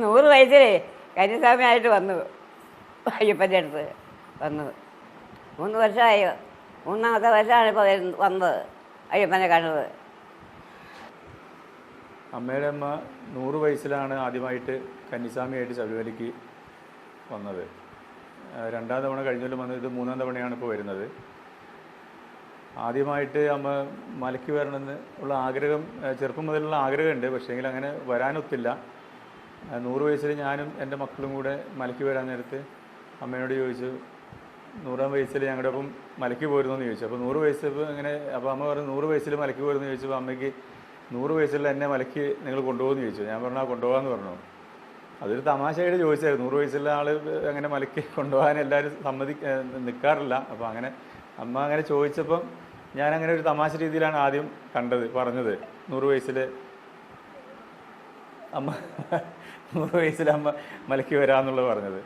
100 വയസ്സിലേ കന്യാസ്വാമിയായിട്ട് വന്നു. അയ്യപ്പൻ്റെ അടുത്ത് വന്നത് 3 വർഷമായി. 3ാമത്തെ വർഷമാണ് ഇപ്പോൾ വന്നത് അയ്യപ്പനെ കണ്ടത്. അമ്മയുടെ അമ്മ 100 വയസ്സിലാണ് ആദ്യമായിട്ട് കന്നിസ്വാമിയായിട്ട് ശബരിമലയ്ക്ക് വന്നത്. 2ാം തവണ കഴിഞ്ഞാലും വന്നത്, ഇത് 3ാം തവണയാണ് ഇപ്പോൾ വരുന്നത്. ആദ്യമായിട്ട് അമ്മ മലയ്ക്ക് വരണമെന്ന് ഉള്ള ആഗ്രഹം ചെറുപ്പം മുതലുള്ള ആഗ്രഹമുണ്ട്. പക്ഷേങ്കിൽ അങ്ങനെ വരാനൊത്തില്ല. 100 വയസ്സിൽ ഞാനും എൻ്റെ മക്കളും കൂടെ മലയ്ക്ക് വരാൻ നേരത്ത് അമ്മയോട് ചോദിച്ചു, 100ാം വയസ്സിൽ ഞങ്ങളുടെ ഒപ്പം മലയ്ക്ക് പോരുന്നു ചോദിച്ചു. അപ്പോൾ 100 വയസ്സ് അങ്ങനെ, അപ്പോൾ അമ്മ പറഞ്ഞു 100 വയസ്സിൽ മലയ്ക്ക് പോരുന്നു ചോദിച്ചപ്പോൾ അമ്മയ്ക്ക് 100 വയസ്സിൽ എന്നെ മലയ്ക്ക് നിങ്ങൾ കൊണ്ടുപോകുമെന്ന് ചോദിച്ചു. ഞാൻ പറഞ്ഞു കൊണ്ടുപോകാമെന്ന് പറഞ്ഞു. അതൊരു തമാശയായിട്ട് ചോദിച്ചായിരുന്നു. 100 വയസ്സുള്ള ആൾ അങ്ങനെ മലയ്ക്ക് കൊണ്ടുപോകാൻ എല്ലാവരും നിൽക്കാറില്ല. അപ്പോൾ അങ്ങനെ അമ്മ അങ്ങനെ ചോദിച്ചപ്പം ഞാനങ്ങനെ ഒരു തമാശ രീതിയിലാണ് ആദ്യം പറഞ്ഞത്. 100 വയസ്സിൽ അമ്മ 100 വയസ്സിൽ അമ്മ മലയ്ക്ക് വരാമെന്നുള്ളത് പറഞ്ഞത്.